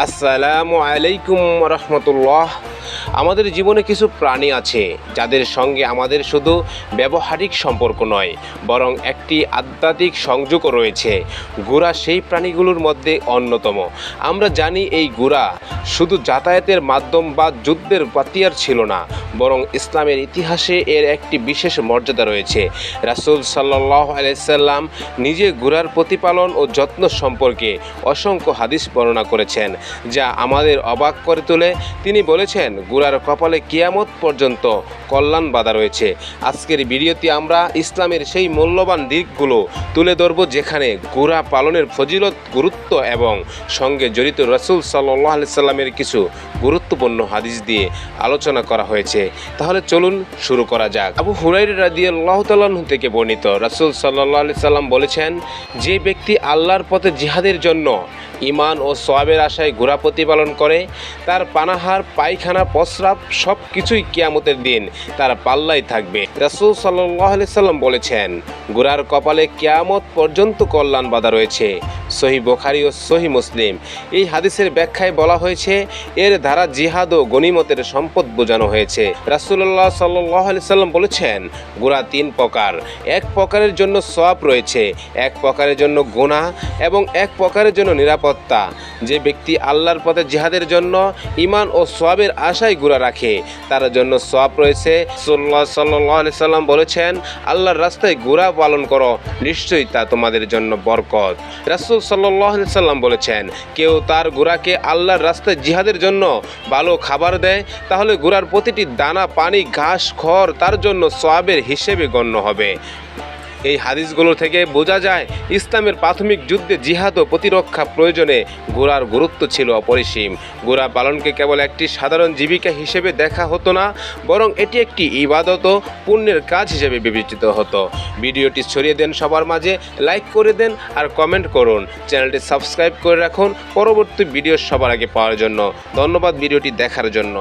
আসসালামু আলাইকুম রহমতুল্লাহ। আমাদের জীবনে কিছু প্রাণী আছে যাদের সঙ্গে আমাদের শুধু ব্যবহারিক সম্পর্ক নয়, বরং একটি আধ্যাত্মিক সংযোগও রয়েছে। ঘোড়া সেই প্রাণীগুলোর মধ্যে অন্যতম। আমরা জানি এই ঘোড়া শুধু যাতায়াতের মাধ্যম বা যুদ্ধের হাতিয়ার ছিল না, বরং ইসলামের ইতিহাসে এর একটি বিশেষ মর্যাদা রয়েছে। রাসূল সাল্লাল্লাহু আলাইহি সাল্লাম নিজে ঘোড়ার প্রতিপালন ও যত্ন সম্পর্কে অসংখ্য হাদিস বর্ণনা করেছেন, যা আমাদের অবাক করে তোলে। তিনি বলেছেন, ঘোড়ার কপালে কিয়ামত পর্যন্ত কল্যাণ বাঁধা রয়েছে। আজকের ভিডিওতে আমরা ইসলামের সেই মূল্যবান দিকগুলো তুলে ধরব, যেখানে ঘোড়া পালনের ফজিলত, গুরুত্ব এবং সঙ্গে জড়িত রাসূল সাল্লাল্লাহু আলাইহি সাল্লামের কিছু গুরুত্বপূর্ণ হাদিস দিয়ে আলোচনা করা হয়েছে। তাহলে চলুন শুরু করা যাক। আবু হুরায়রা রাদিয়াল্লাহু তাআলা আনহু থেকে বর্ণিত, রাসূল সাল্লাল্লাহু আলাইহি সাল্লাম বলেছেন, যে ব্যক্তি আল্লাহর পথে জিহাদের জন্য ঈমান ও সওয়াবের আশায় ঘোড়া প্রতিপালন করে, তার পানাহার, পায়খানা, প্রস্রাব সব কিছুই কিয়ামতের দিন তার পাল্লাই থাকবে। রাসূল সাল্লাল্লাহু আলাইহি সাল্লাম বলেছেন, ঘোড়ার কপালে কিয়ামত পর্যন্ত কল্যাণ বাঁধা রয়েছে। সহিহ বুখারী ও সহিহ মুসলিম। এই হাদিসের ব্যাখ্যায় বলা হয়েছে, এর দ্বারা জিহাদ ও গনিমতের সম্পদ বোঝানো হয়েছে। রাসূলুল্লাহ সাল্লাল্লাহু আলাইহি সাল্লাম বলেছেন, ঘোড়া তিন প্রকার। এক প্রকারের জন্য সওয়াব রয়েছে, এক প্রকারের জন্য গুনাহ এবং এক প্রকারের জন্য নিরাপত্তা। যে ব্যক্তি আল্লাহর পথে জিহাদের জন্য ঈমান ও সওয়াবের আশায় ঘোড়া রাখে, তার জন্য সওয়াব রয়েছে। রাসূলুল্লাহ সাল্লাল্লাহু আলাইহি সাল্লাম বলেছেন, আল্লাহর রাস্তায় ঘোড়া পালন করো, নিশ্চয়ই তা তোমাদের জন্য বরকত। রাসূল সাল্লাল্লাহু আলাইহি সাল্লাম বলেছেন, কেউ তার ঘোড়াকে আল্লাহর রাস্তায় জিহাদের জন্য ভালো খাবার দেয়, তাহলে ঘোড়ার প্রতিটি দানা, পানি, ঘাস, খড় তার জন্য সওয়াবের হিসেবে গণ্য হবে। এই হাদিসগুলো থেকে বোঝা যায়, ইসলামের প্রাথমিক যুদ্ধে জিহাদ ও প্রতিরক্ষা প্রয়োজনে ঘোড়ার গুরুত্ব ছিল অপরিসীম। ঘোড়া পালনকে কেবল একটি সাধারণ জীবিকা হিসেবে দেখা হতো না, বরং এটি একটি ইবাদত ও পুণ্যের কাজ হিসেবে বিবেচিত হতো। ভিডিওটি ছড়িয়ে দেন সবার মাঝে, লাইক করে দেন আর কমেন্ট করুন। চ্যানেলটি সাবস্ক্রাইব করে রাখুন পরবর্তী ভিডিও সবার আগে পাওয়ার জন্য। ধন্যবাদ ভিডিওটি দেখার জন্য।